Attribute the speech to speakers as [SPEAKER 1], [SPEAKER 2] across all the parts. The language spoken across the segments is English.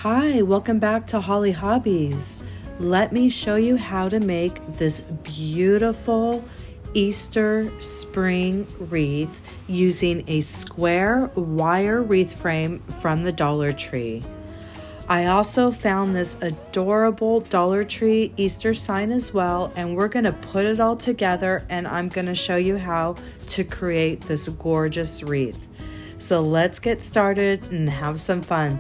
[SPEAKER 1] Hi, welcome back to Holly Hobbies. Let me show you how to make this beautiful Easter spring wreath using a square wire wreath frame from the Dollar Tree. I also found this adorable Dollar Tree Easter sign as well, and we're going to put it all together and I'm going to show you how to create this gorgeous wreath. So let's get started and have some fun.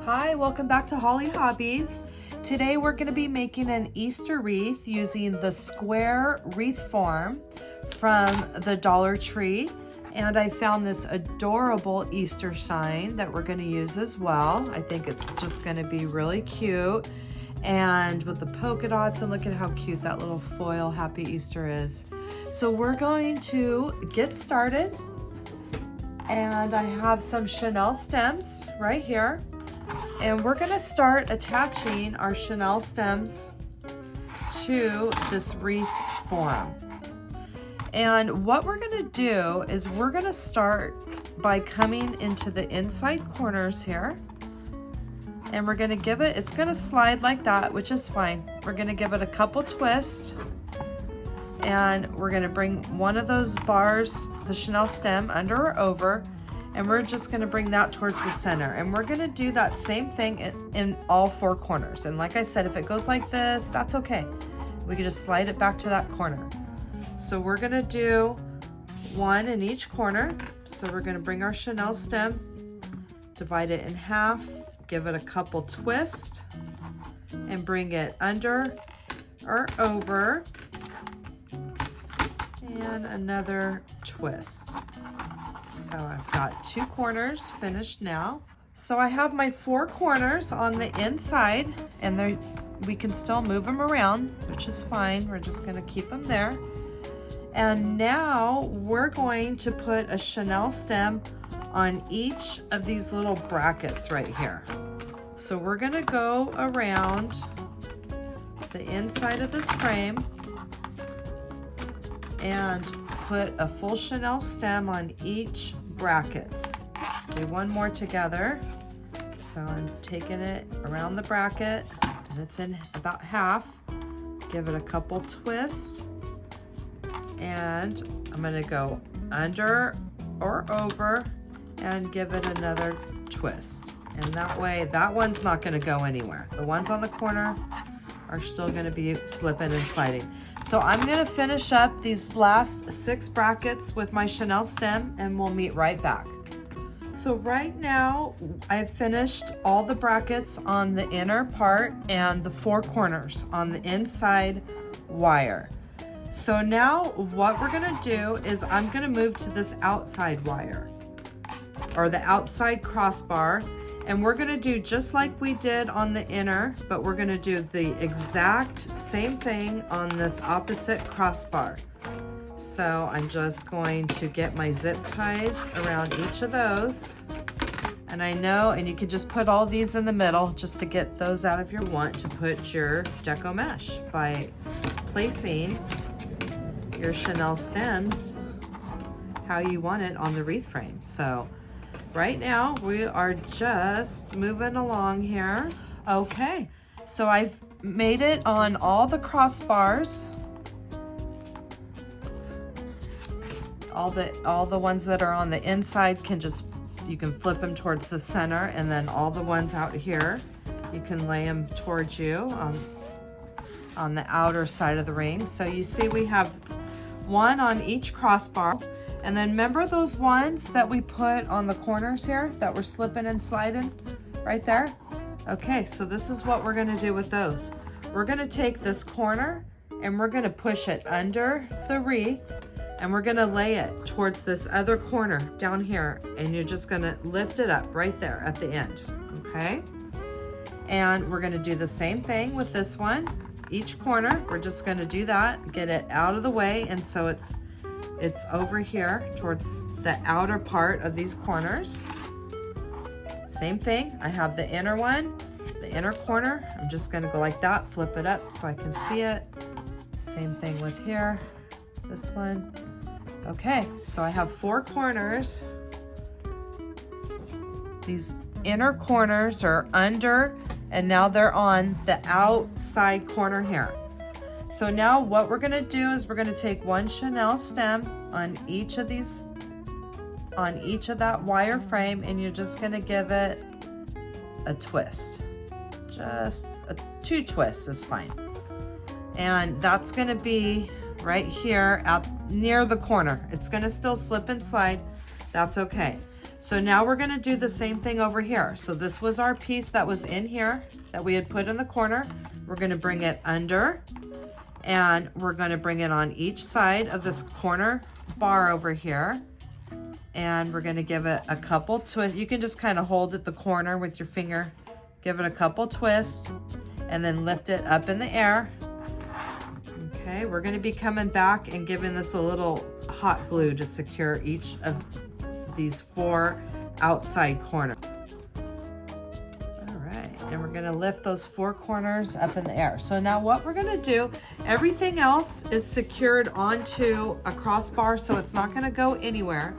[SPEAKER 1] Hi, welcome back to Holly Hobbies. Today we're going to be making an Easter wreath using the square wreath form from the Dollar Tree. And I found this adorable Easter sign that we're going to use as well. I think it's just going to be really cute. And with the polka dots, and look at how cute that little foil Happy Easter is. So we're going to get started. And I have some Chanel stems right here. And we're going to start attaching our Chanel stems to this wreath form. And what we're going to do is we're going to start by coming into the inside corners here. And we're going to give it, it's going to slide like that, which is fine. We're going to give it a couple twists. And we're going to bring one of those bars, the Chanel stem, under or over. And we're just going to bring that towards the center. And we're going to do that same thing in all four corners. And like I said, if it goes like this, that's okay. We can just slide it back to that corner. So we're going to do one in each corner. So we're going to bring our Chanel stem, divide it in half, give it a couple twists, and bring it under or over. And another twist. So I've got two corners finished now. So I have my four corners on the inside, and we can still move them around, which is fine. We're just going to keep them there. And now we're going to put a Chanel stem on each of these little brackets right here. So we're going to go around the inside of this frame and put a full Chanel stem on each bracket. Do one more together. So I'm taking it around the bracket, and it's in about half. Give it a couple twists, and I'm going to go under or over and give it another twist. And that way, that one's not going to go anywhere. The ones on the corner are still going to be slipping and sliding. So I'm going to finish up these last 6 brackets with my Chanel stem, and we'll meet right back. So right now I've finished all the brackets on the inner part and the 4 corners on the inside wire. So now what we're going to do is I'm going to move to this outside wire, or the outside crossbar. And we're going to do just like we did on the inner, but we're going to do the exact same thing on this opposite crossbar. So I'm just going to get my zip ties around each of those. And I know, and you can just put all these in the middle just to get those out if you want to put your Deco Mesh by placing your Chanel stems how you want it on the wreath frame. So right now, we are just moving along here. Okay, so I've made it on all the crossbars. All the ones that are on the inside you can flip them towards the center, and then all the ones out here, you can lay them towards you on the outer side of the ring. So you see we have one on each crossbar. And then remember those ones that we put on the corners here that were slipping and sliding right there? Okay, so this is what we're going to do with those. We're going to take this corner and we're going to push it under the wreath, and we're going to lay it towards this other corner down here, and you're just going to lift it up right there at the end, okay? And we're going to do the same thing with this one. Each corner, we're just going to do that, get it out of the way, and so it's over here towards the outer part of these corners. Same thing, I have the inner one, the inner corner. I'm just gonna go like that, flip it up so I can see it. Same thing with here, this one. Okay, so I have 4 corners. These inner corners are under, and now they're on the outside corner here. So now what we're gonna do is we're gonna take one chenille stem on each of these, on each of that wire frame, and you're just gonna give it a twist. Just two twists is fine. And that's gonna be right here near the corner. It's gonna still slip and slide, that's okay. So now we're gonna do the same thing over here. So this was our piece that was in here that we had put in the corner. We're gonna bring it under, and we're gonna bring it on each side of this corner bar over here. And we're gonna give it a couple twists. You can just kind of hold at the corner with your finger, give it a couple twists, and then lift it up in the air. Okay, we're gonna be coming back and giving this a little hot glue to secure each of these 4 outside corners. And we're gonna lift those 4 corners up in the air. So now what we're gonna do, everything else is secured onto a crossbar, so it's not gonna go anywhere.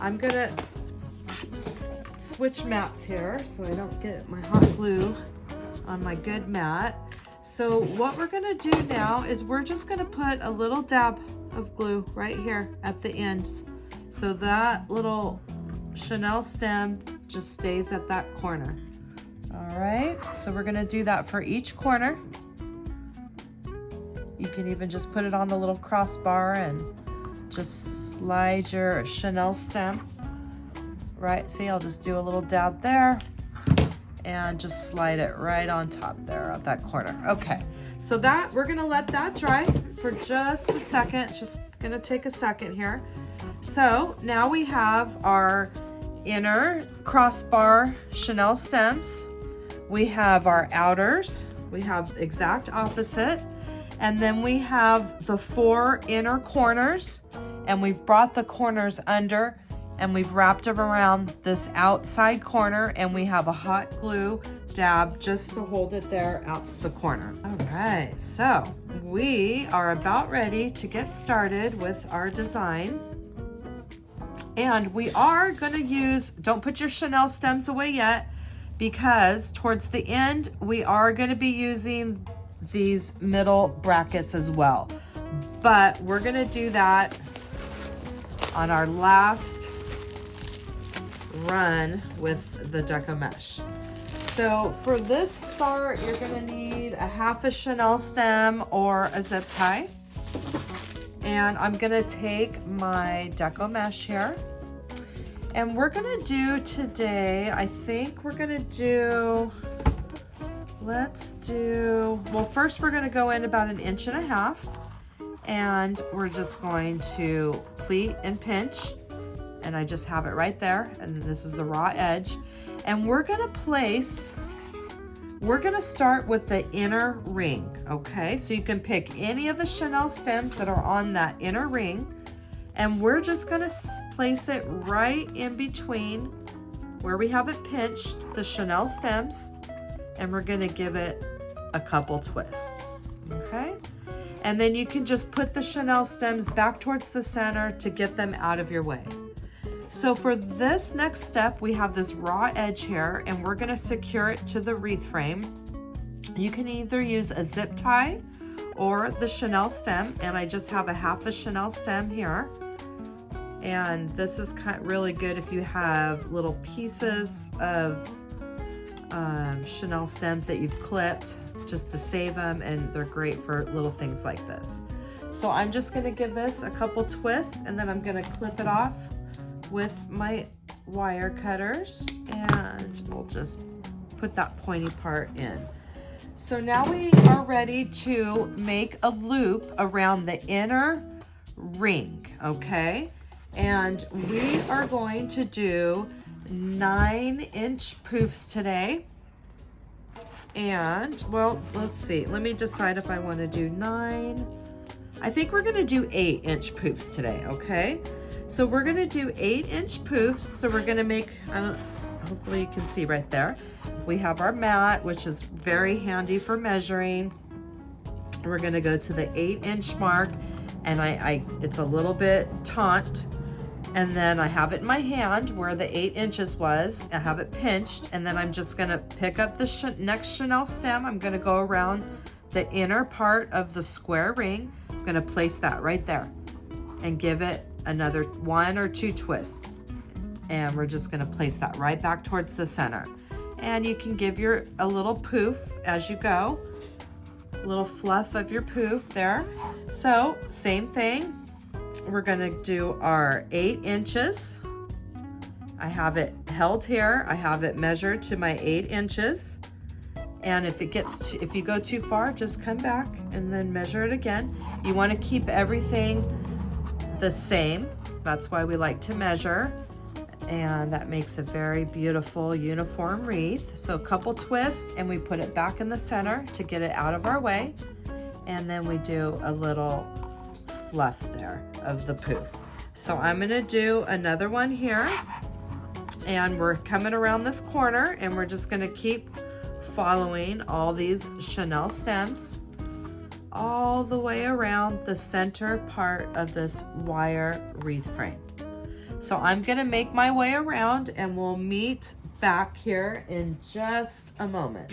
[SPEAKER 1] I'm gonna switch mats here so I don't get my hot glue on my good mat. So what we're gonna do now is we're just gonna put a little dab of glue right here at the ends. So that little chenille stem just stays at that corner. All right, so we're gonna do that for each corner. You can even just put it on the little crossbar and just slide your chenille stem. Right, see, I'll just do a little dab there and just slide it right on top there at that corner. Okay, so that, we're gonna let that dry for just a second. Just gonna take a second here. So now we have our inner crossbar chenille stems. We have our outers, we have exact opposite, and then we have the 4 inner corners, and we've brought the corners under, and we've wrapped them around this outside corner, and we have a hot glue dab just to hold it there out the corner. All right, so we are about ready to get started with our design. And we are gonna use, don't put your chenille stems away yet, because towards the end, we are gonna be using these middle brackets as well. But we're gonna do that on our last run with the Deco Mesh. So for this start, you're gonna need a half a chenille stem or a zip tie. And I'm gonna take my Deco Mesh here. And we're gonna do today, I think we're gonna do, well, first we're gonna go in about 1.5 inches, and we're just going to pleat and pinch, and I just have it right there, and this is the raw edge. And we're gonna start with the inner ring, okay? So you can pick any of the chenille stems that are on that inner ring, and we're just gonna place it right in between where we have it pinched, the chenille stems, and we're gonna give it a couple twists, okay? And then you can just put the chenille stems back towards the center to get them out of your way. So for this next step, we have this raw edge here, and we're gonna secure it to the wreath frame. You can either use a zip tie or the chenille stem, and I just have a half a chenille stem here. And this is really good if you have little pieces of chenille stems that you've clipped, just to save them, and they're great for little things like this. So I'm just gonna give this a couple twists, and then I'm gonna clip it off with my wire cutters, and we'll just put that pointy part in. So now we are ready to make a loop around the inner ring, okay? And we are going to do 9-inch poofs today. And, well, let's see. Let me decide if I want to do 9. I think we're going to do 8-inch poofs today, okay? So we're going to do 8-inch poofs. So we're going to make, hopefully you can see right there. We have our mat, which is very handy for measuring. We're going to go to the 8-inch mark, and it's a little bit taut. And then I have it in my hand where the 8 inches was. I have it pinched, and then I'm just gonna pick up the next chenille stem. I'm gonna go around the inner part of the square ring. I'm gonna place that right there and give it another 1 or 2 twists. And we're just gonna place that right back towards the center. And you can give a little poof as you go, a little fluff of your poof there. So same thing. We're gonna do our 8 inches. I have it held here. I have it measured to my 8 inches. And if you go too far, just come back and then measure it again. You wanna keep everything the same. That's why we like to measure. And that makes a very beautiful uniform wreath. So a couple twists and we put it back in the center to get it out of our way. And then we do a little fluff there of the poof. So I'm gonna do another one here, and we're coming around this corner, and we're just gonna keep following all these chenille stems all the way around the center part of this wire wreath frame. So I'm gonna make my way around, and we'll meet back here in just a moment.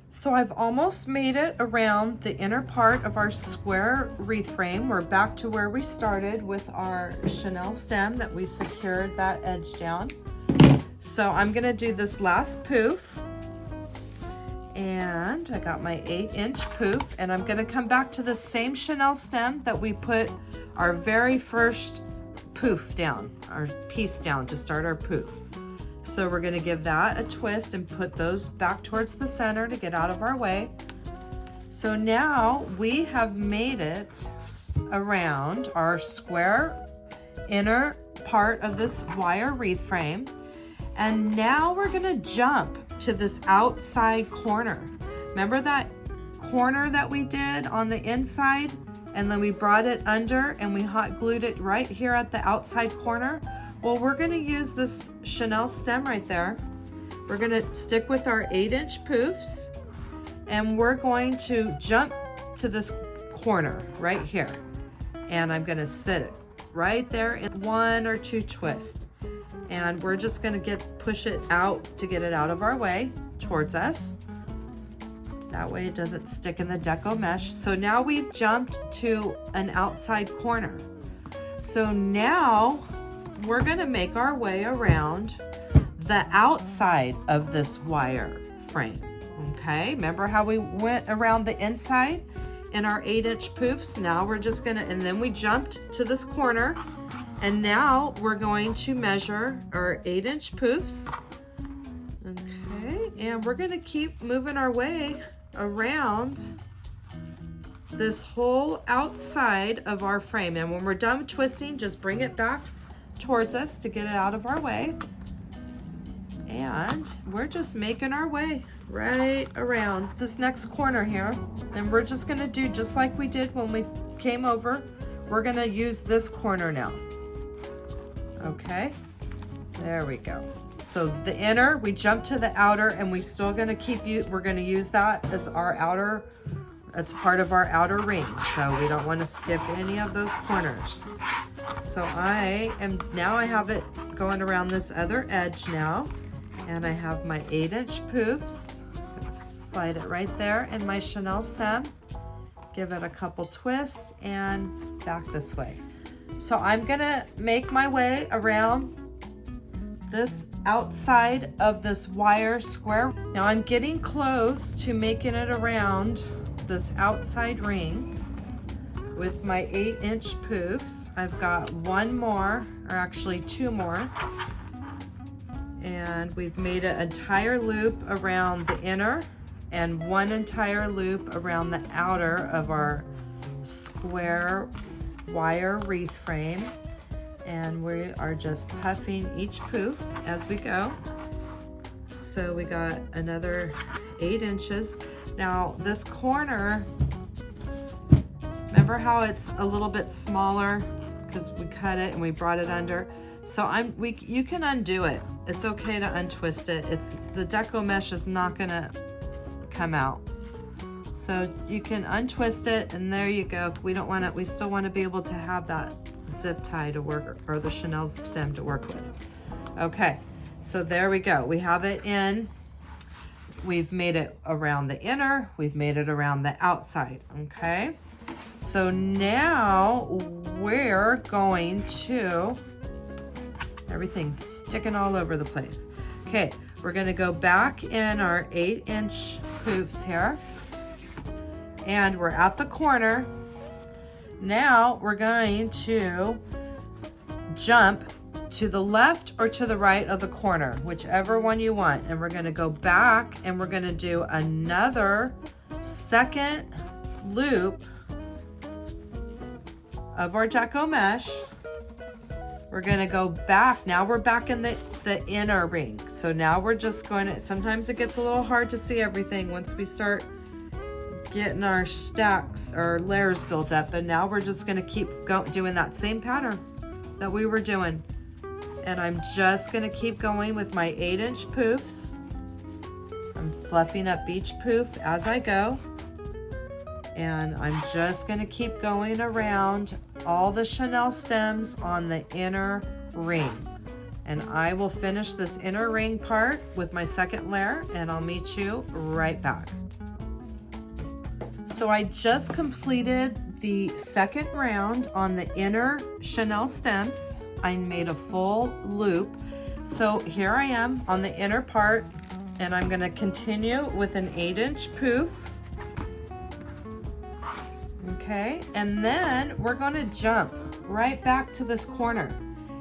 [SPEAKER 1] So I've almost made it around the inner part of our square wreath frame. We're back to where we started with our chenille stem that we secured that edge down. So I'm gonna do this last poof, and I got my 8-inch poof, and I'm gonna come back to the same chenille stem that we put our very first poof down, our piece down to start our poof. So we're gonna give that a twist and put those back towards the center to get out of our way. So now we have made it around our square inner part of this wire wreath frame. And now we're gonna jump to this outside corner. Remember that corner that we did on the inside? And then we brought it under and we hot glued it right here at the outside corner. Well, we're gonna use this chenille stem right there. We're gonna stick with our 8-inch poofs, and we're going to jump to this corner right here. And I'm gonna sit it right there in 1 or 2 twists. And we're just gonna push it out to get it out of our way towards us. That way it doesn't stick in the Deco Mesh. So now we've jumped to an outside corner. So now we're gonna make our way around the outside of this wire frame, okay? Remember how we went around the inside in our 8-inch poofs? Now we're just gonna, and then we jumped to this corner, and now we're going to measure our 8-inch poofs, okay? And we're gonna keep moving our way around this whole outside of our frame. And when we're done twisting, just bring it back towards us to get it out of our way. And we're just making our way right around this next corner here. And we're just gonna do just like we did when we came over. We're gonna use this corner now. Okay, there we go. So the inner, we jump to the outer, and we still gonna we're gonna use that as our outer, it's part of our outer ring. So we don't wanna skip any of those corners. So I have it going around this other edge now, and I have my 8-inch poofs. Slide it right there in my chenille stem, give it a couple twists, and back this way. So I'm gonna make my way around this outside of this wire square. Now I'm getting close to making it around this outside ring with my 8-inch poofs. I've got 1 more, or actually 2 more. And we've made an entire loop around the inner and 1 entire loop around the outer of our square wire wreath frame. And we are just puffing each poof as we go. So we got another 8 inches. Now this corner, remember how it's a little bit smaller because we cut it and we brought it under? So you can undo it. It's okay to untwist it. The Deco Mesh is not gonna come out. So you can untwist it, and there you go. We still wanna be able to have that zip tie to work, or the Chanel stem to work with. Okay, so there we go. We have it in. We've made it around the inner, we've made it around the outside, okay? So now we're going to, everything's sticking all over the place. Okay, we're gonna go back in our 8-inch poofs here, and we're at the corner. Now we're going to jump to the left or to the right of the corner, whichever one you want. And we're gonna go back and we're gonna do another second loop of our Deco Mesh. We're gonna go back. Now we're back in the inner ring. So now we're just going to, sometimes it gets a little hard to see everything once we start getting our stacks or layers built up. And now we're just gonna keep doing that same pattern that we were doing. And I'm just gonna keep going with my 8-inch poofs. I'm fluffing up each poof as I go. And I'm just gonna keep going around all the Chanel stems on the inner ring. And I will finish this inner ring part with my second layer, and I'll meet you right back. So I just completed the second round on the inner Chanel stems. I made a full loop. So here I am on the inner part, and I'm gonna continue with an 8-inch poof. Okay, and then we're gonna jump right back to this corner.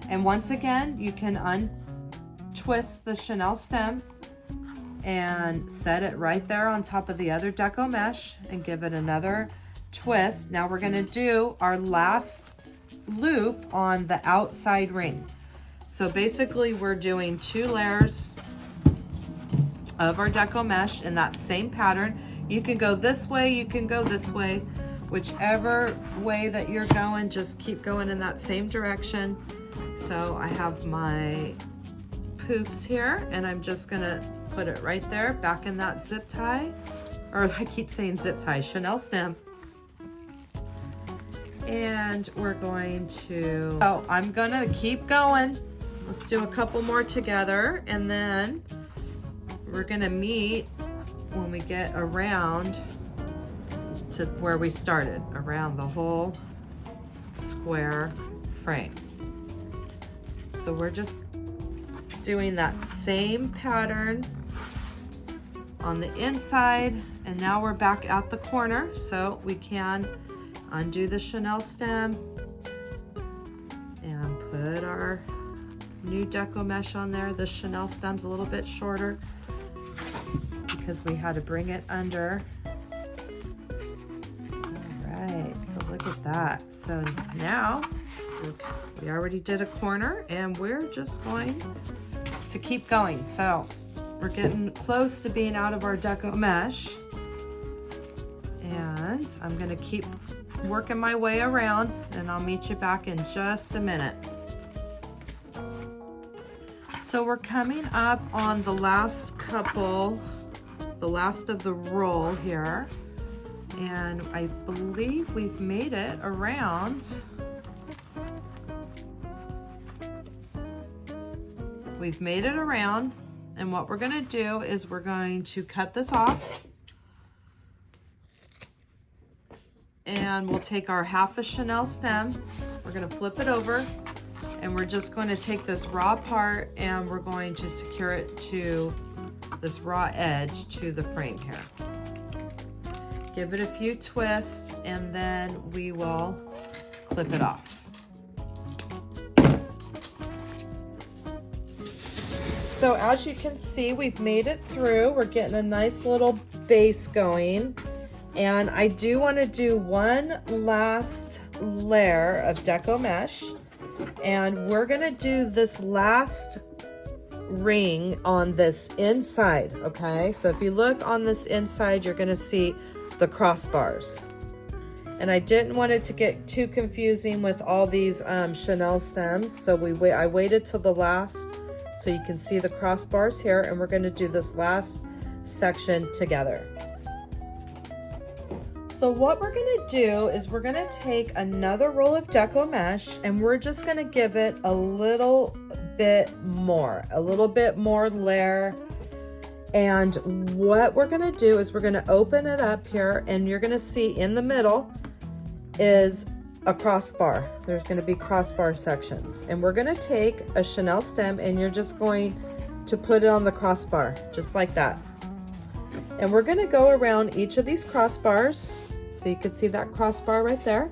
[SPEAKER 1] And once again, you can untwist the Chanel stem and set it right there on top of the other Deco Mesh and give it another twist. Now we're gonna do our last loop on the outside ring. So basically we're doing 2 layers of our Deco Mesh in that same pattern. You can go this way, you can go this way. Whichever way that you're going, just keep going in that same direction. So I have my poofs here, and I'm just gonna put it right there, back in that zip tie, or I keep saying zip tie, Chanel stem. And we're going to, oh, I'm gonna keep going. Let's do a couple more together, and then we're gonna meet when we get around to where we started, around the whole square frame. So we're just doing that same pattern on the inside, and now we're back at the corner, so we can undo the Chanel stem and put our new Deco Mesh on there. The Chanel stem's a little bit shorter because we had to bring it under. All right, so look at that. So now we already did a corner, and we're just going to keep going. So we're getting close to being out of our Deco Mesh, and I'm gonna keep working my way around, and I'll meet you back in just a minute. So we're coming up on the last couple, the last of the roll here, and I believe we've made it around. We've made it around, and what we're gonna do is we're going to cut this off, and we'll take our half a Chanel stem, we're gonna flip it over, and we're just going to take this raw part and we're going to secure it to this raw edge to the frame here. Give it a few twists, and then we will clip it off. So as you can see, we've made it through. We're getting a nice little base going. And I do want to do one last layer of Deco Mesh. And we're going to do this last ring on this inside, okay? So if you look on this inside, you're going to see the crossbars. And I didn't want it to get too confusing with all these Chanel stems. So I waited till the last so you can see the crossbars here, and we're going to do this last section together. So So what we're gonna do is we're gonna take another roll of Deco Mesh and we're just gonna give it a little bit more layer. And what we're gonna do is we're gonna open it up here, and you're gonna see in the middle is a crossbar. There's gonna be crossbar sections. And we're gonna take a chenille stem and you're just going to put it on the crossbar, just like that. And we're gonna go around each of these crossbars. So you can see that crossbar right there.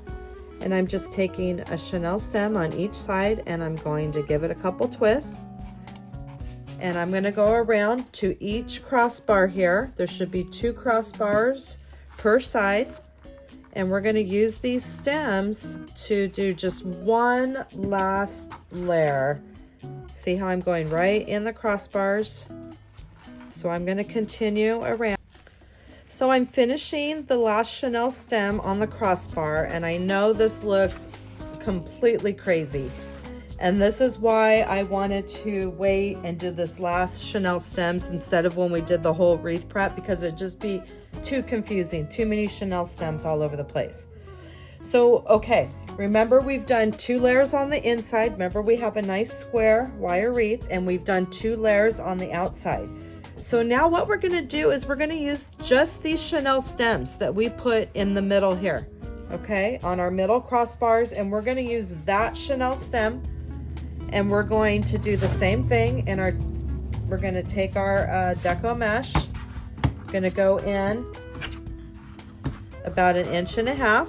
[SPEAKER 1] And I'm just taking a chenille stem on each side and I'm going to give it a couple twists. And I'm gonna go around to each crossbar here. There should be 2 crossbars per side. And we're gonna use these stems to do just one last layer. See how I'm going right in the crossbars? So I'm gonna continue around. So I'm finishing the last chenille stem on the crossbar, and I know this looks completely crazy. And this is why I wanted to wait and do this last chenille stems instead of when we did the whole wreath prep, because it'd just be too confusing, too many chenille stems all over the place. So, okay, remember we've done 2 layers on the inside. Remember we have a nice square wire wreath, and we've done 2 layers on the outside. So now what we're gonna do is we're gonna use just these chenille stems that we put in the middle here, okay, on our middle crossbars, and we're gonna use that chenille stem, and we're going to do the same thing in our, we're gonna take our Deco Mesh, gonna go in about 1.5 inches.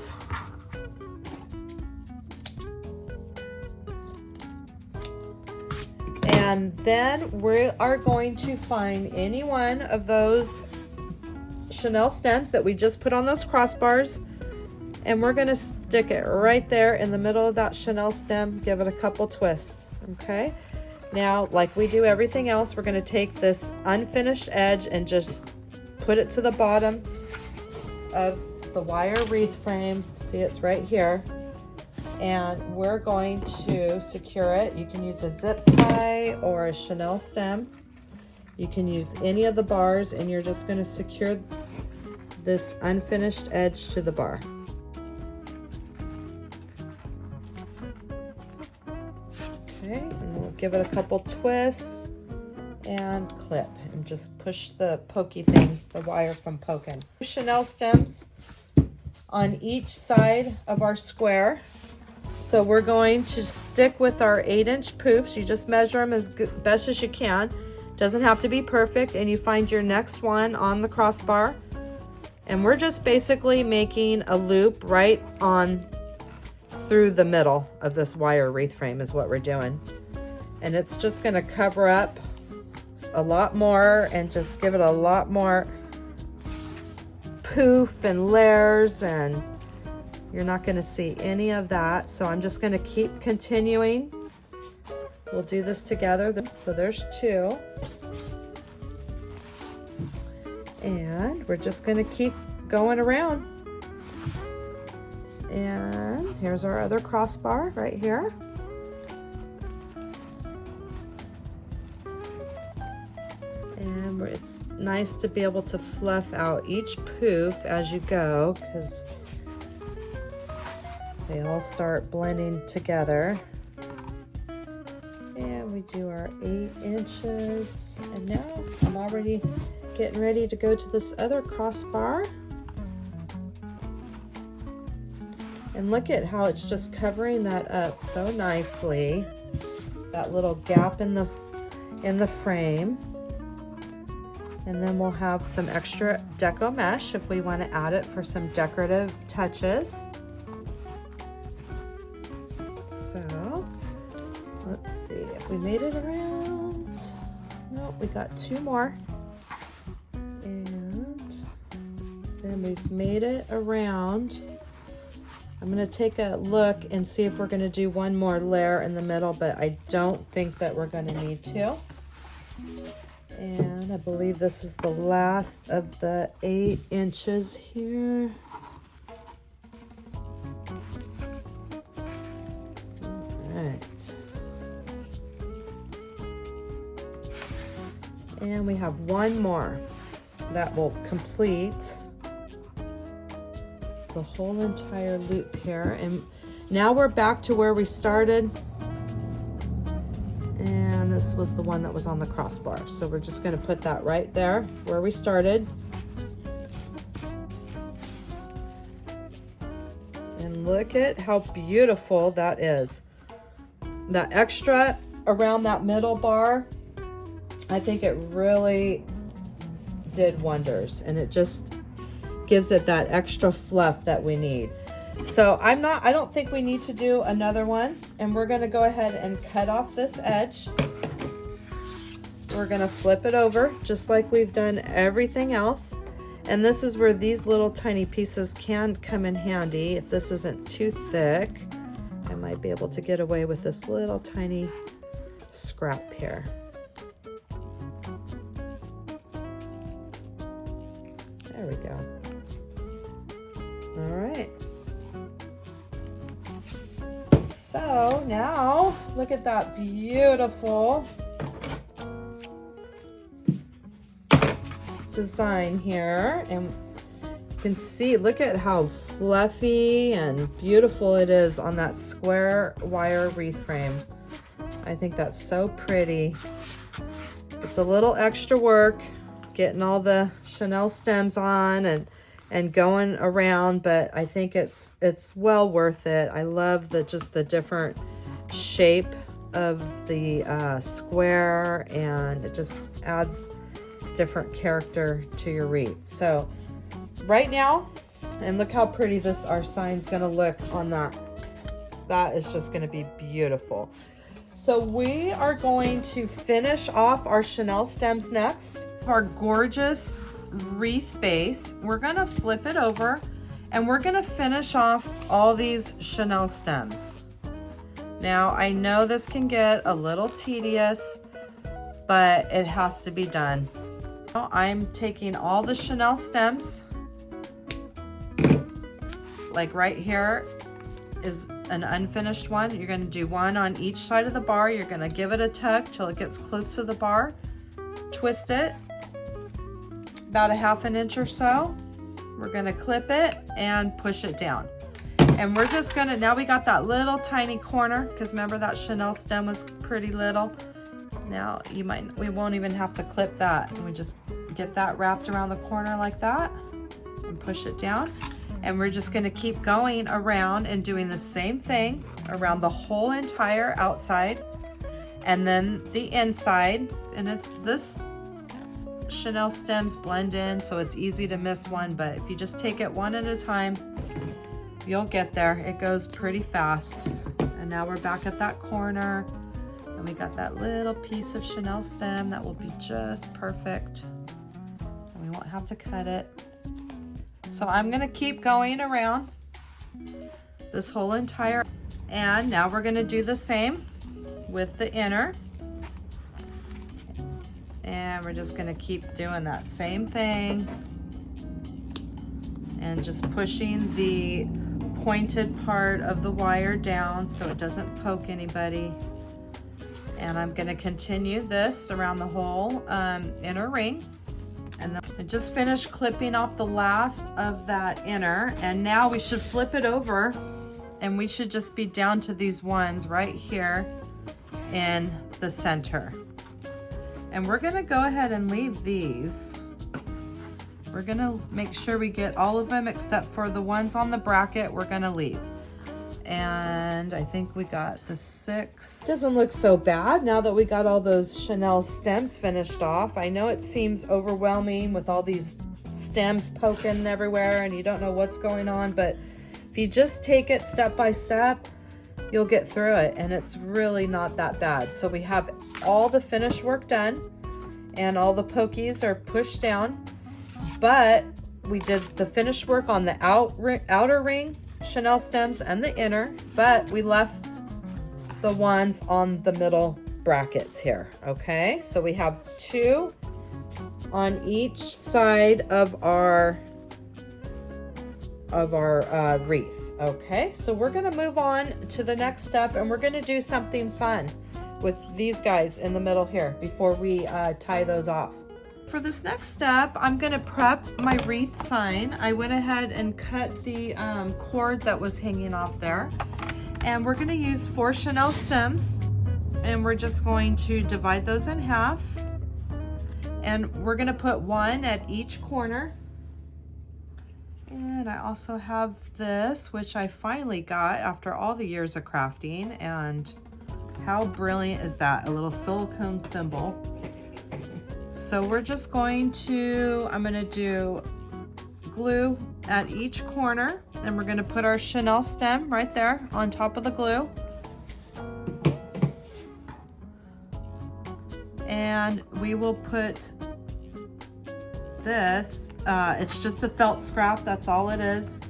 [SPEAKER 1] And then we are going to find any one of those chenille stems that we just put on those crossbars, and we're gonna stick it right there in the middle of that chenille stem, give it a couple twists, okay? Now, like we do everything else, we're gonna take this unfinished edge and just put it to the bottom of the wire wreath frame. See, it's right here. And we're going to secure it. You can use a zip tie or a chenille stem. You can use any of the bars, and you're just gonna secure this unfinished edge to the bar. Okay, and we'll give it a couple twists and clip, and just push the pokey thing, the wire from poking. Chenille stems on each side of our square. So we're going to stick with our 8-inch poofs. You just measure them as best as you can. Doesn't have to be perfect. And you find your next one on the crossbar. And we're just basically making a loop right on through the middle of this wire wreath frame is what we're doing. And it's just gonna cover up a lot more and just give it a lot more poof and layers, and you're not gonna see any of that. So I'm just gonna keep continuing. We'll do this together. So there's 2. And we're just gonna keep going around. And here's our other crossbar right here. And it's nice to be able to fluff out each poof as you go, because they all start blending together. And we do our 8 inches. And now I'm already getting ready to go to this other crossbar. And look at how it's just covering that up so nicely. That little gap in the frame. And then we'll have some extra Deco Mesh if we want to add it for some decorative touches. So let's see if we made it around. Nope, we got 2 more. And then we've made it around. I'm gonna take a look and see if we're gonna do one more layer in the middle, but I don't think that we're gonna need to. And I believe this is the last of the 8 inches here. And we have one more that will complete the whole entire loop here. And now we're back to where we started. And this was the one that was on the crossbar. So we're just gonna put that right there where we started. And look at how beautiful that is. That extra around that middle bar, I think it really did wonders, and it just gives it that extra fluff that we need. So I don't think we need to do another one, and we're gonna go ahead and cut off this edge. We're gonna flip it over just like we've done everything else. And this is where these little tiny pieces can come in handy. If this isn't too thick, I might be able to get away with this little tiny scrap here. There we go. All right. So now look at that beautiful design here, and you can see, look at how fluffy and beautiful it is on that square wire wreath frame. I think that's so pretty. It's a little extra work getting all the Chanel stems on and going around, but I think it's well worth it. I love just the different shape of the square, and it just adds different character to your wreath. So right now, and look how pretty our sign's gonna look on that. That is just gonna be beautiful. So we are going to finish off our Chanel stems next. Our gorgeous wreath base, we're gonna flip it over, and we're gonna finish off all these Chanel stems. Now I know this can get a little tedious, but it has to be done. I'm taking all the Chanel stems, like right here is an unfinished one. You're going to do one on each side of the bar. You're going to give it a tug till it gets close to the bar. Twist it about a ½ an inch or so. We're going to clip it and push it down. And we're just going to, now we got that little tiny corner, because remember that Chanel stem was pretty little. Now we won't even have to clip that. And we just get that wrapped around the corner like that and push it down. And we're just gonna keep going around and doing the same thing around the whole entire outside and then the inside. And this Chanel stems blend in, so it's easy to miss one, but if you just take it one at a time, you'll get there. It goes pretty fast. And now we're back at that corner. And we got that little piece of Chanel stem that will be just perfect. And we won't have to cut it. So I'm gonna keep going around this whole entire, and now we're gonna do the same with the inner. And we're just gonna keep doing that same thing and just pushing the pointed part of the wire down so it doesn't poke anybody. And I'm gonna continue this around the whole inner ring. And then I just finished clipping off the last of that inner, and now we should flip it over and we should just be down to these ones right here in the center. And we're gonna go ahead and leave these. We're gonna make sure we get all of them except for the ones on the bracket we're gonna leave. And I think we got the 6. Doesn't look so bad now that we got all those Chanel stems finished off. I know it seems overwhelming with all these stems poking everywhere and you don't know what's going on, but if you just take it step by step, you'll get through it, and it's really not that bad. So we have all the finish work done and all the pokies are pushed down, but we did the finish work on the outer ring Chanel stems and the inner, but we left the ones on the middle brackets here. Okay, so we have 2 on each side of our wreath. Okay, so we're gonna move on to the next step, and we're gonna do something fun with these guys in the middle here before we tie those off. for this next step, I'm gonna prep my wreath sign. I went ahead and cut the cord that was hanging off there. And we're gonna use 4 chenille stems, and we're just going to divide those in half. And we're gonna put 1 at each corner. And I also have this, which I finally got after all the years of crafting. And how brilliant is that? A little silicone thimble. So we're just going to, I'm gonna do glue at each corner, and we're gonna put our chenille stem right there on top of the glue. And we will put this, it's just a felt scrap, that's all it is.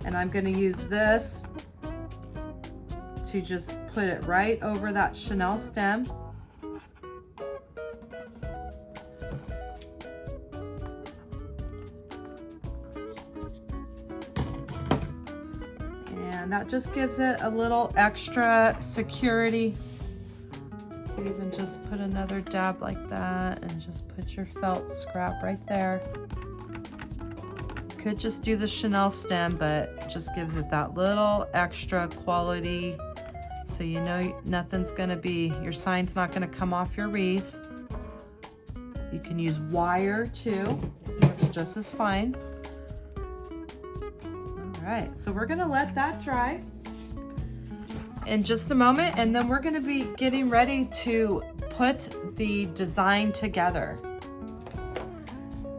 [SPEAKER 1] And I'm gonna use this to just put it right over that chenille stem. And that just gives it a little extra security. You could even just put another dab like that and just put your felt scrap right there. Could just do the chenille stem, but just gives it that little extra quality. So you know nothing's gonna be, your sign's not gonna come off your wreath. You can use wire too, works just as fine. All right, so we're gonna let that dry in just a moment, and then we're gonna be getting ready to put the design together.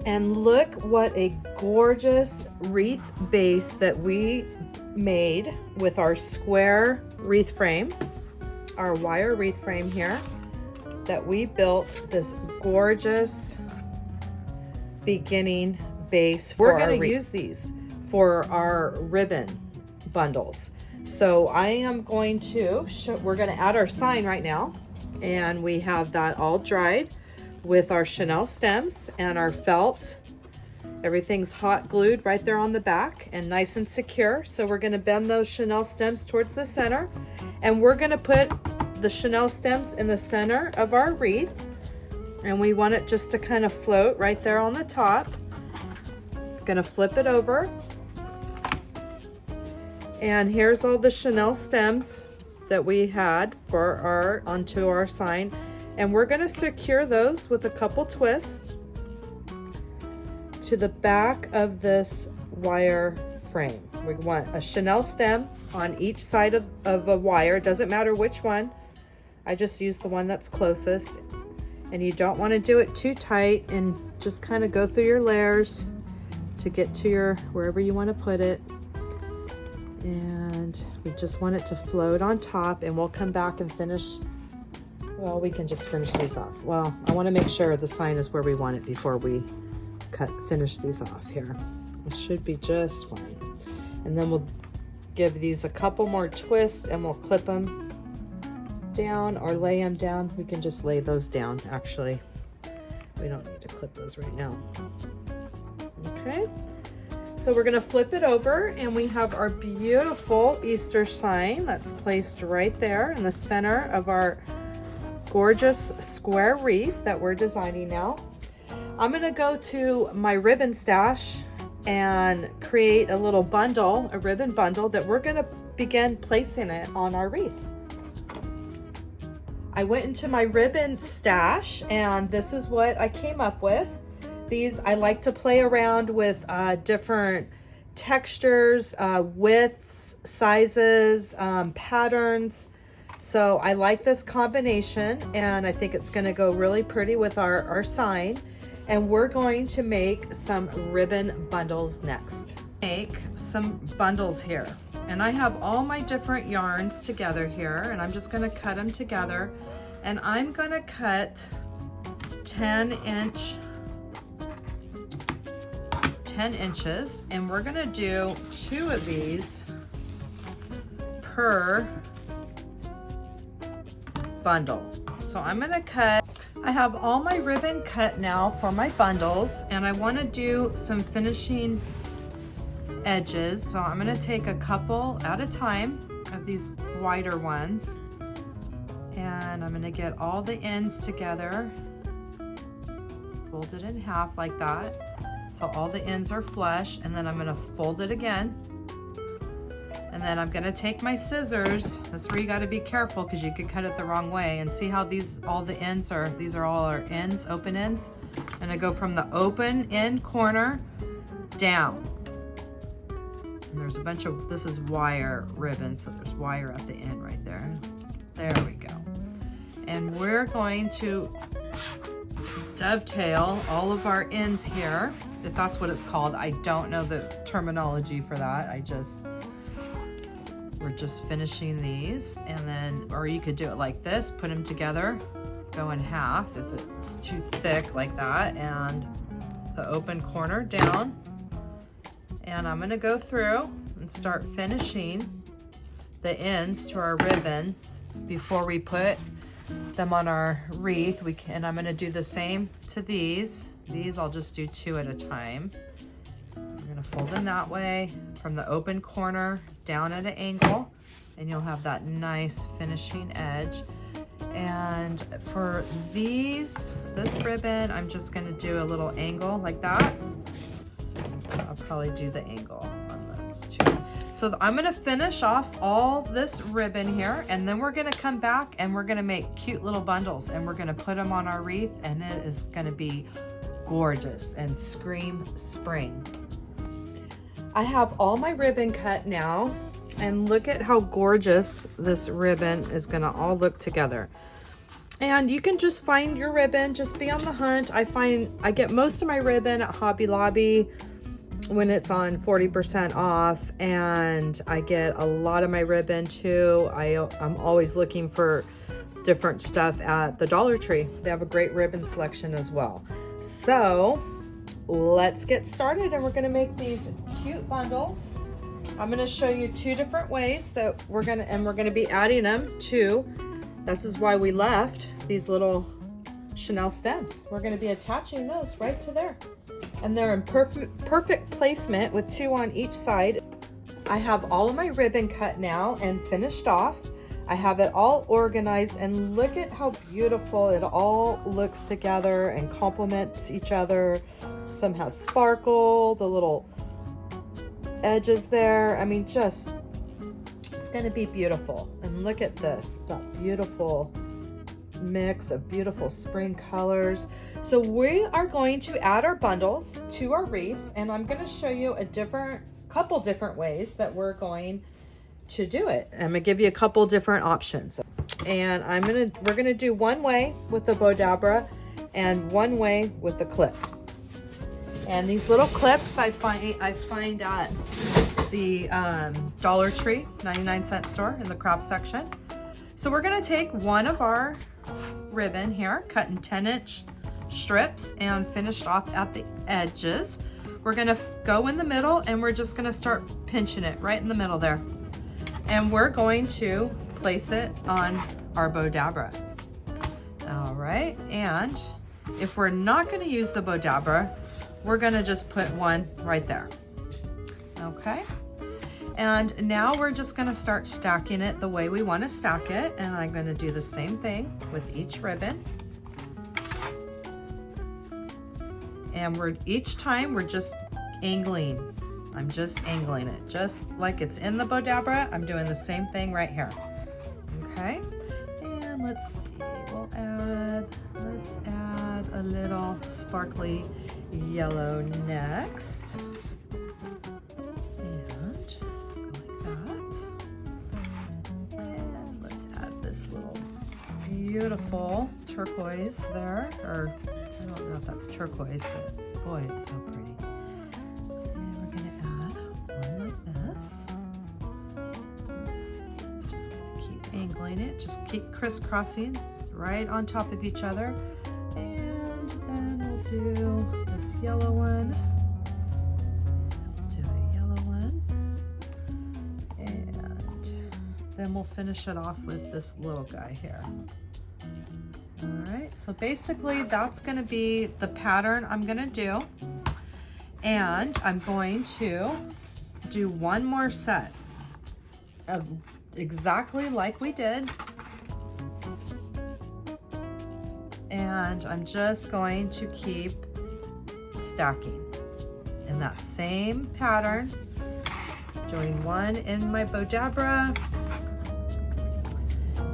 [SPEAKER 1] And look what a gorgeous wreath base that we made with our square wreath frame, our wire wreath frame here, that we built this gorgeous beginning base for. We're going to use these for our ribbon bundles. So I am going to we're going to add our sign right now, and we have that all dried with our chenille stems and our felt. Everything's hot glued right there on the back and nice and secure. So we're going to bend those chenille stems towards the center, and we're going to put the chenille stems in the center of our wreath, and we want it just to kind of float right there on the top. Going to flip it over, and here's all the chenille stems that we had for onto our sign, and we're going to secure those with a couple twists to the back of this wire frame. We want a chenille stem on each side of a wire. It doesn't matter which one. I just use the one that's closest. And you don't want to do it too tight, and just kind of go through your layers to get to your wherever you want to put it. And we just want it to float on top, and we'll come back and finish. Well, we can just finish these off. Well, I want to make sure the sign is where we want it before we finish these off here. It should be just fine. And then we'll give these a couple more twists, and we'll clip them down or lay them down. We can just lay those down, actually. We don't need to clip those right now. Okay, so we're gonna flip it over, and we have our beautiful Easter sign that's placed right there in the center of our gorgeous square wreath that we're designing now. I'm gonna go to my ribbon stash and create a little bundle, a ribbon bundle, that we're gonna begin placing it on our wreath. I went into my ribbon stash, and this is what I came up with. These, I like to play around with different textures, widths, sizes, patterns. So I like this combination, and I think it's gonna go really pretty with our sign. And we're going to make some ribbon bundles next. Make some bundles here. And I have all my different yarns together here, and I'm just gonna cut them together. And I'm gonna cut 10 inches, and we're gonna do 2 of these per bundle. So I'm gonna cut, I have all my ribbon cut now for my bundles, and I wanna do some finishing edges. So I'm gonna take a couple at a time of these wider ones, and I'm gonna get all the ends together fold it in half like that. So all the ends are flush, and then I'm gonna fold it again. And then I'm gonna take my scissors. That's where you gotta be careful because you could cut it the wrong way. And see how all the ends are, these are all our ends, open ends. And I go from the open end corner down. And there's a bunch of, this is wire ribbon, so there's wire at the end right there. There we go. And we're going to dovetail all of our ends here, if that's what it's called. I don't know the terminology for that. We're just finishing these, and then, or you could do it like this, put them together, go in half if it's too thick like that, and the open corner down. And I'm gonna go through and start finishing the ends to our ribbon before we put them on our wreath. And I'm gonna do the same to these. These I'll just do 2 at a time. I'm gonna fold them that way from the open corner down at an angle, and you'll have that nice finishing edge. And for this ribbon, I'm just gonna do a little angle like that. I'll probably do the angle on those 2. So I'm gonna finish off all this ribbon here, and then we're gonna come back and we're gonna make cute little bundles, and we're gonna put them on our wreath, and it is gonna be gorgeous and scream spring. I have all my ribbon cut now, and look at how gorgeous this ribbon is gonna all look together. And you can just find your ribbon, just be on the hunt. I get most of my ribbon at Hobby Lobby when it's on 40% off, and I get a lot of my ribbon too. I'm always looking for different stuff at the Dollar Tree. They have a great ribbon selection as well. So let's get started, and we're gonna make these cute bundles. I'm gonna show you 2 different ways that we're gonna be adding them to, this is why we left these little Chanel stems. We're gonna be attaching those right to there. And they're in perfect placement with 2 on each side. I have all of my ribbon cut now and finished off. I have it all organized, and look at how beautiful it all looks together and complements each other. Some has sparkle, the little edges there. I mean, just, it's gonna be beautiful. And look at this, that beautiful mix of beautiful spring colors. So we are going to add our bundles to our wreath, and I'm gonna show you a couple different ways that we're going to do it. I'm gonna give you a couple different options, and we're gonna do one way with the Bodabra and one way with the clip. And these little clips I find at the Dollar Tree 99-cent store in the craft section. So we're gonna take one of our ribbon here, cut in 10-inch strips and finished off at the edges. We're gonna go in the middle, and we're just gonna start pinching it right in the middle there. And we're going to place it on our Bodabra. All right, and if we're not gonna use the Bodabra, we're gonna just put one right there, okay? And now we're just gonna start stacking it the way we wanna stack it, and I'm gonna do the same thing with each ribbon. And each time we're just angling. I'm just angling it, just like it's in the Bodabra. I'm doing the same thing right here, okay? And let's see, let's add a little sparkly yellow next. And go like that. And let's add this little beautiful turquoise there, or I don't know if that's turquoise, but boy, it's so pretty. And we're gonna add one like this. Let's see, just gonna keep angling it, just keep crisscrossing right on top of each other. And then we'll do this yellow one. Do a yellow one. And then we'll finish it off with this little guy here. All right, so basically that's gonna be the pattern I'm gonna do. And I'm going to do one more set of exactly like we did. And I'm just going to keep stacking in that same pattern, doing one in my Bodabra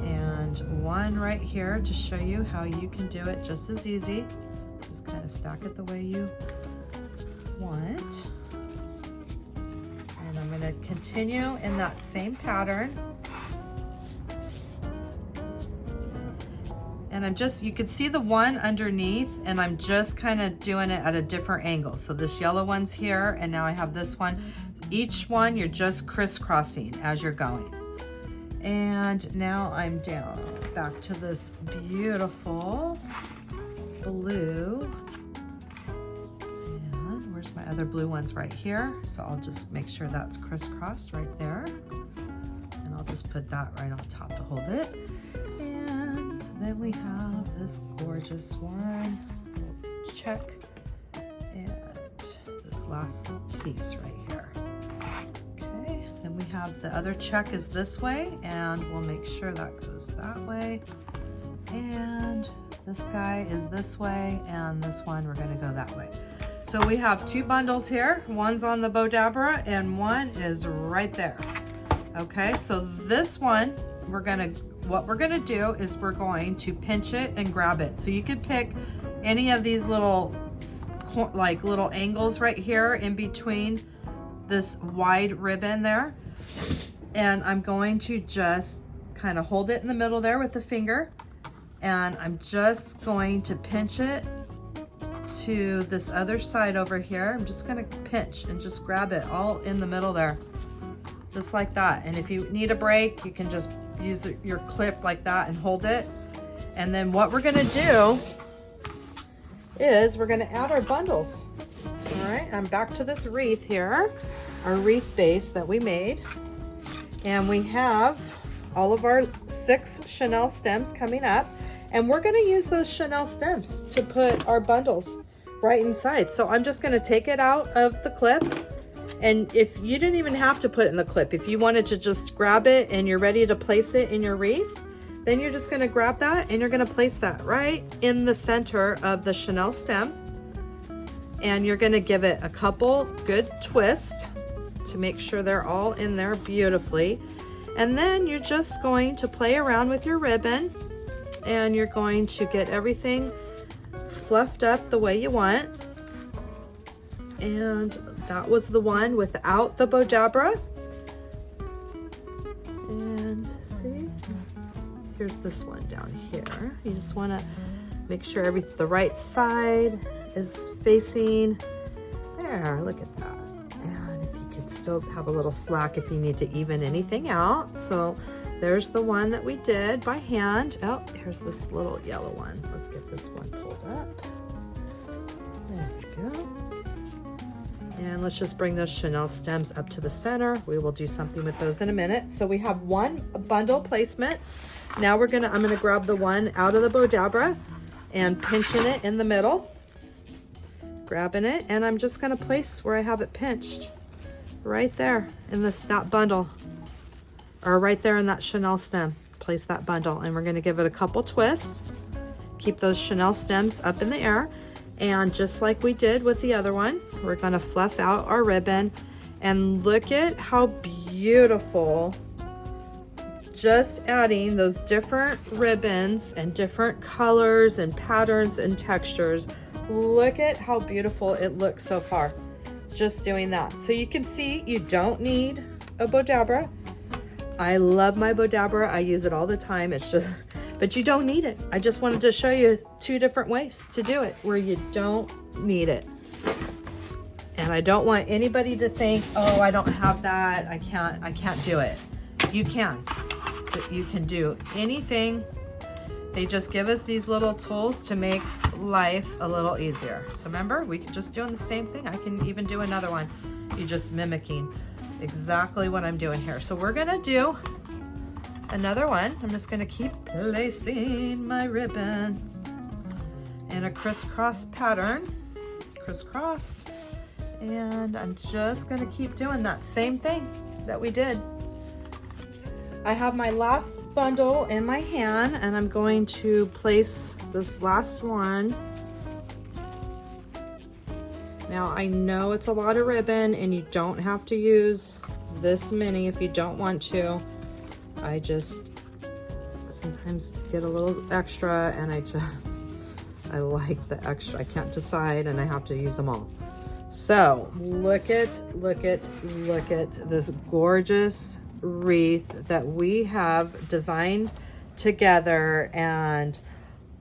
[SPEAKER 1] and one right here to show you how you can do it just as easy. Just kind of stack it the way you want. And I'm going to continue in that same pattern. And I'm just, you can see the one underneath, and I'm just kind of doing it at a different angle. So this yellow one's here, and now I have this one. Each one, you're just crisscrossing as you're going. And now I'm down back to this beautiful blue. And where's my other blue ones? Right here. So I'll just make sure that's crisscrossed right there. And I'll just put that right on top to hold it. And then we have this gorgeous one. We'll check. And this last piece right here. Okay, then we have the other check is this way, and we'll make sure that goes that way. And this guy is this way, and this one we're gonna go that way. So we have two bundles here. One's on the Bodabra and one is right there. Okay, so this one, what we're gonna do is we're going to pinch it and grab it. So you could pick any of these little, like little angles right here in between this wide ribbon there. And I'm going to just kind of hold it in the middle there with the finger. And I'm just going to pinch it to this other side over here. I'm just gonna pinch and just grab it all in the middle there, just like that. And if you need a break, you can just use your clip like that and hold it. And then what we're gonna do is we're gonna add our bundles. All right, I'm back to this wreath here, our wreath base that we made. And we have all of our 6 chenille stems coming up. And we're gonna use those chenille stems to put our bundles right inside. So I'm just gonna take it out of the clip. And if you didn't even have to put it in the clip, if you wanted to just grab it and you're ready to place it in your wreath, then you're just gonna grab that and you're gonna place that right in the center of the chenille stem. And you're gonna give it a couple good twists to make sure they're all in there beautifully. And then you're just going to play around with your ribbon and you're going to get everything fluffed up the way you want. And that was the one without the Bodabra. And see, here's this one down here. You just want to make sure the right side is facing there. Look at that. And if you could still have a little slack if you need to even anything out. So there's the one that we did by hand. Oh, here's this little yellow one. Let's get this one pulled up. There we go. And let's just bring those chenille stems up to the center. We will do something with those in a minute. So we have one bundle placement. Now I'm gonna grab the one out of the Bodabra and pinching it in the middle. Grabbing it, and I'm just gonna place where I have it pinched. Right there in that bundle. Or right there in that chenille stem. Place that bundle, and we're gonna give it a couple twists. Keep those chenille stems up in the air. And just like we did with the other one, we're gonna fluff out our ribbon. And look at how beautiful, just adding those different ribbons and different colors and patterns and textures. Look at how beautiful it looks so far, just doing that. So you can see you don't need a Bodabra. I love my Bodabra, I use it all the time. It's just, but you don't need it. I just wanted to show you 2 different ways to do it where you don't need it. And I don't want anybody to think, oh, I don't have that, I can't do it. You can. But you can do anything. They just give us these little tools to make life a little easier. So remember, we can just doing the same thing. I can even do another one. You're just mimicking exactly what I'm doing here. So we're gonna do another one. I'm just gonna keep placing my ribbon in a crisscross pattern. Crisscross. And I'm just gonna keep doing that same thing that we did I have my last bundle in my hand and I'm going to place this last one. Now I know it's a lot of ribbon and you don't have to use this many if you don't want to. I just sometimes get a little extra and I like the extra. I can't decide and I have to use them all. So look at this gorgeous wreath that we have designed together, and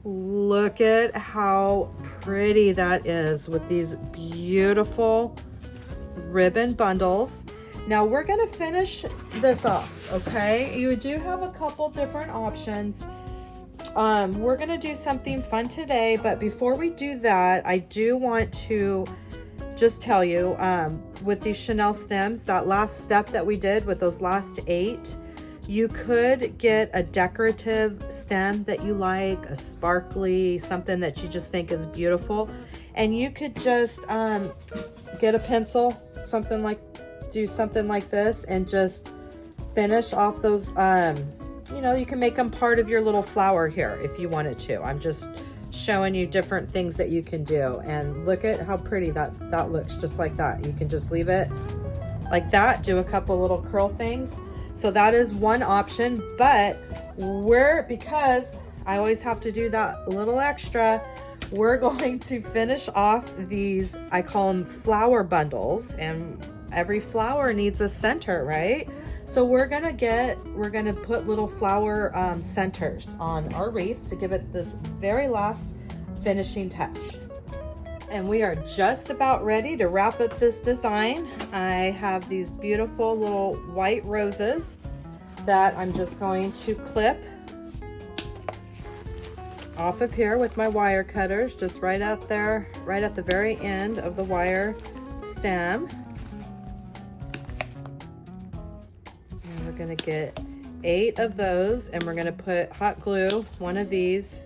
[SPEAKER 1] look at how pretty that is with these beautiful ribbon bundles. Now we're gonna finish this off, okay? You do have a couple different options. We're gonna do something fun today, but before we do that, I do want to just tell you, with these Chanel stems, that last step that we did with those last 8, you could get a decorative stem that you like, a sparkly, something that you just think is beautiful. And you could just get a pencil, do something like this and just finish off those, you know, you can make them part of your little flower here if you wanted to. I'm just showing you different things that you can do, and look at how pretty that looks, just like that. You can just leave it like that, do a couple little curl things. So that is one option, but because I always have to do that little extra, we're going to finish off these, I call them flower bundles, and every flower needs a center, right? So we're gonna put little flower centers on our wreath to give it this very last finishing touch. And we are just about ready to wrap up this design. I have these beautiful little white roses that I'm just going to clip off of here with my wire cutters, just right out there, right at the very end of the wire stem. We're gonna get 8 of those, and we're gonna put hot glue, one of these,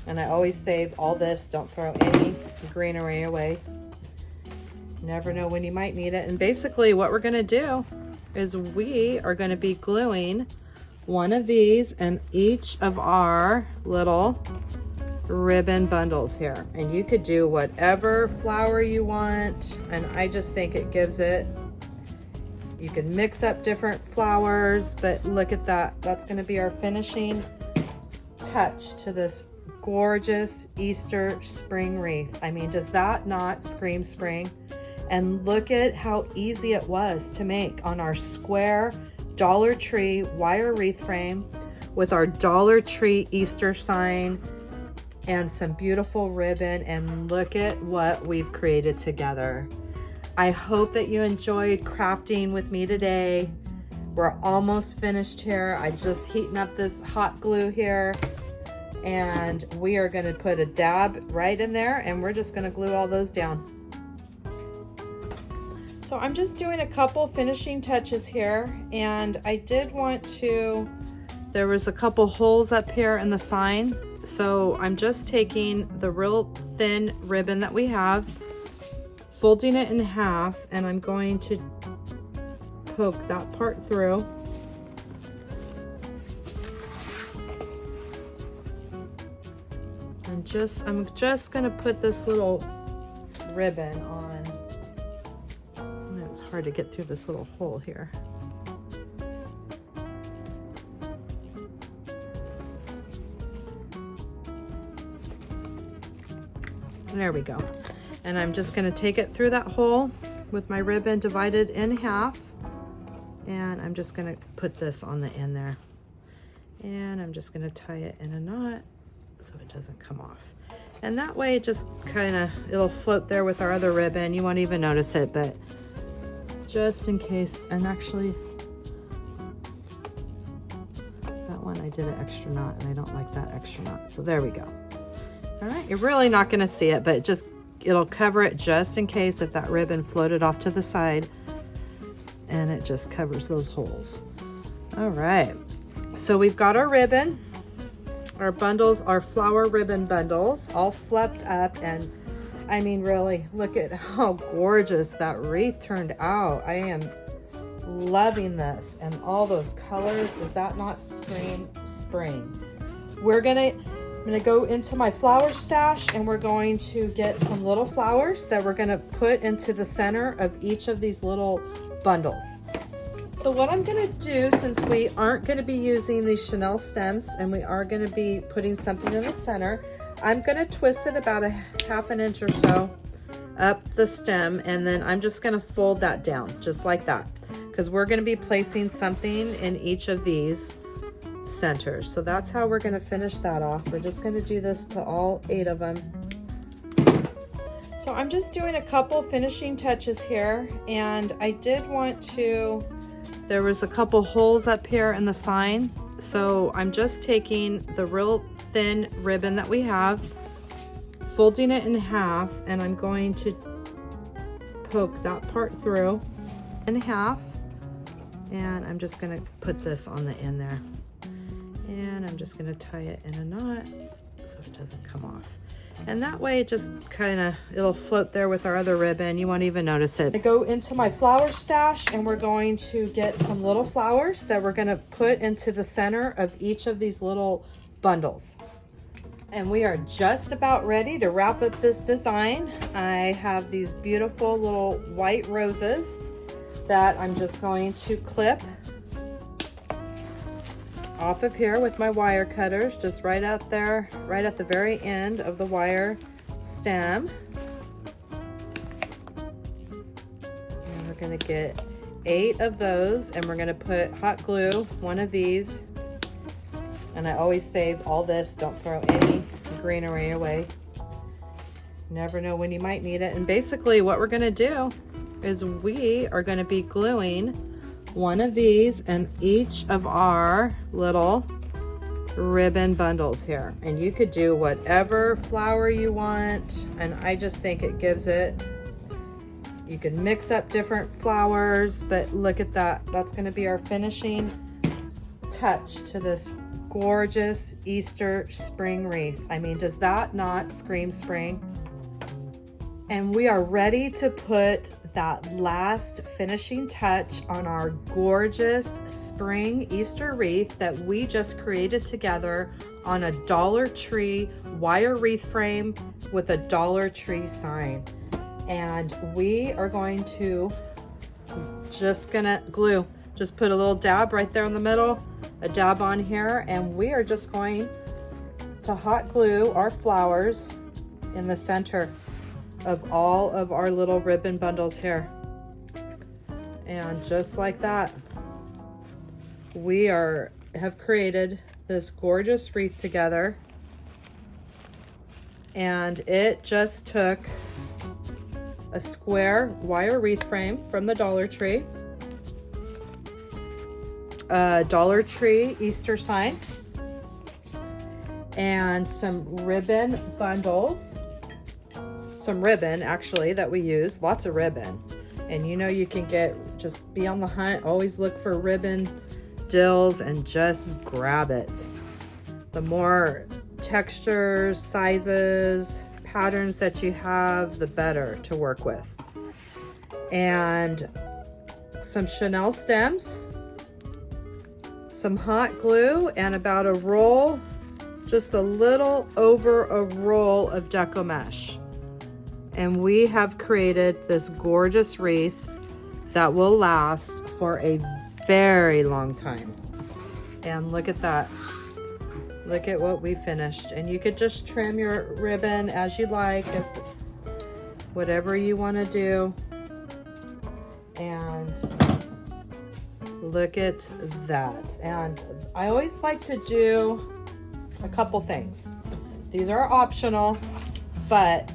[SPEAKER 1] and I always save all this, don't throw any greenery away. Never know when you might need it. And basically what we're gonna do is we are gonna be gluing one of these in each of our little ribbon bundles here. And you could do whatever flower you want, and I just think it gives it, you can mix up different flowers, but look at that. That's gonna be our finishing touch to this gorgeous Easter spring wreath. I mean, does that not scream spring? And look at how easy it was to make on our square Dollar Tree wire wreath frame with our Dollar Tree Easter sign and some beautiful ribbon. And look at what we've created together. I hope that you enjoyed crafting with me today. We're almost finished here. I just heating up this hot glue here, and we are gonna put a dab right in there, and we're just gonna glue all those down. So I'm just doing a couple finishing touches here, and I did want to, there was a couple holes up here in the sign, so I'm just taking the real thin ribbon that we have, folding it in half, and I'm going to poke that part through. And I'm just gonna put this little ribbon on. It's hard to get through this little hole here. There we go. And I'm just gonna take it through that hole with my ribbon divided in half. And I'm just gonna put this on the end there. And I'm just gonna tie it in a knot so it doesn't come off. And that way it just it'll float there with our other ribbon. You won't even notice it, but just in case. And actually, that one I did an extra knot, and I don't like that extra knot. So there we go. All right, you're really not gonna see it, but it'll cover it just in case if that ribbon floated off to the side, and it just covers those holes. All right, so we've got our ribbon, our bundles, our flower ribbon bundles, all fluffed up, and I mean, really, look at how gorgeous that wreath turned out. I am Loving this and all those colors. Does that not scream spring? I'm gonna go into my flower stash and we're going to get some little flowers that we're gonna put into the center of each of these little bundles. So what I'm gonna do, since we aren't gonna be using these Chanel stems and we are gonna be putting something in the center, I'm gonna twist it about a half an inch or so up the stem, and then I'm just gonna fold that down just like that, because we're gonna be placing something in each of these centers. So that's how we're gonna finish that off. We're just gonna do this to all 8 of them. So I'm just doing a couple finishing touches here, and I did want to, there was a couple holes up here in the sign, so I'm just taking the real thin ribbon that we have, folding it in half, and I'm going to poke that part through in half, and I'm just gonna put this on the end there, and I'm just gonna tie it in a knot so it doesn't come off. And that way it just kind of, it'll float there with our other ribbon. You won't even notice it. I go into my flower stash and we're going to get some little flowers that we're gonna put into the center of each of these little bundles. And we are just about ready to wrap up this design. I have these beautiful little white roses that I'm just going to clip off of here with my wire cutters, just right out there, right at the very end of the wire stem. And we're gonna get 8 of those, and we're gonna put hot glue, one of these, and I always save all this, don't throw any greenery away. Never know when you might need it. And basically what we're gonna do is we are gonna be gluing one of these in each of our little ribbon bundles here. And you could do whatever flower you want, and I just think it gives it, you can mix up different flowers, but look at that. That's gonna be our finishing touch to this gorgeous Easter spring wreath. I mean, does that not scream spring? And we are ready to put that last finishing touch on our gorgeous spring Easter wreath that we just created together on a Dollar Tree wire wreath frame with a Dollar Tree sign. And we are going to, just gonna glue, just put a little dab right there in the middle, a dab on here, and we are just going to hot glue our flowers in the center of all of our little ribbon bundles here. And just like that, we have created this gorgeous wreath together. And it just took a square wire wreath frame from the Dollar Tree, a Dollar Tree Easter sign, and some ribbon bundles, some ribbon actually that we use, lots of ribbon. And you know, you can just be on the hunt, always look for ribbon dills and just grab it. The more textures, sizes, patterns that you have, the better to work with. And some Chanel stems, some hot glue, and about a roll, just a little over a roll of Deco Mesh. And we have created this gorgeous wreath that will last for a very long time. And look at that. Look at what we finished. And you could just trim your ribbon as you like, if whatever you want to do. And look at that. And I always like to do a couple things. These are optional, but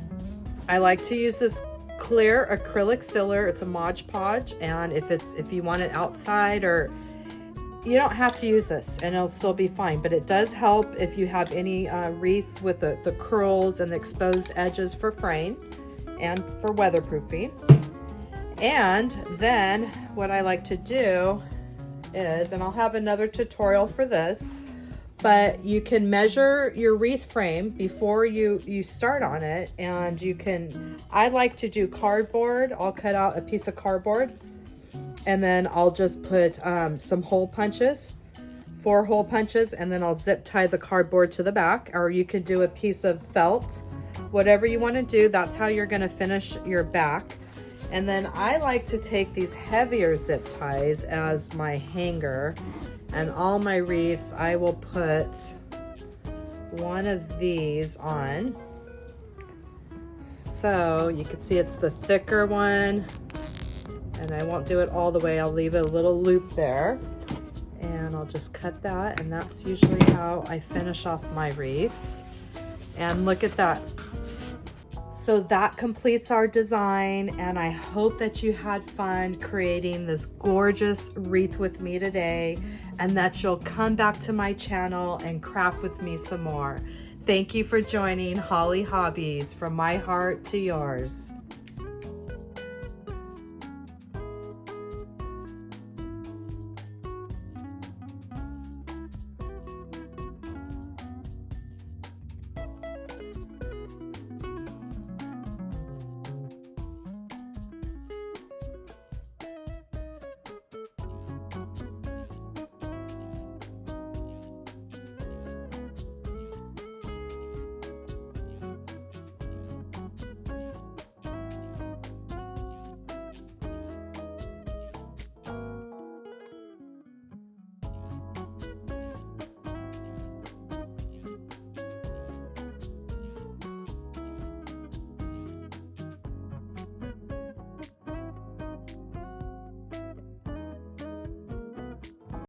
[SPEAKER 1] I like to use this clear acrylic sealer. It's a Mod Podge, and if you want it outside, or you don't have to use this and it'll still be fine, but it does help if you have any wreaths with the curls and the exposed edges for fraying and for weatherproofing. And then what I like to do is, and I'll have another tutorial for this, but you can measure your wreath frame before you start on it. And you can, I like to do cardboard. I'll cut out a piece of cardboard And then I'll just put some hole punches, 4 hole punches, and then I'll zip tie the cardboard to the back, or you could do a piece of felt, whatever you want to do. That's how you're going to finish your back. And then I like to take these heavier zip ties as my hanger, and all my wreaths I will put one of these on. So you can see it's the thicker one, and I won't do it all the way. I'll leave a little loop there, and I'll just cut that, and that's usually how I finish off my wreaths. And look at that. So that completes our design, and I hope that you had fun creating this gorgeous wreath with me today, and that you'll come back to my channel and craft with me some more. Thank you for joining Holly Hobbies, from my heart to yours.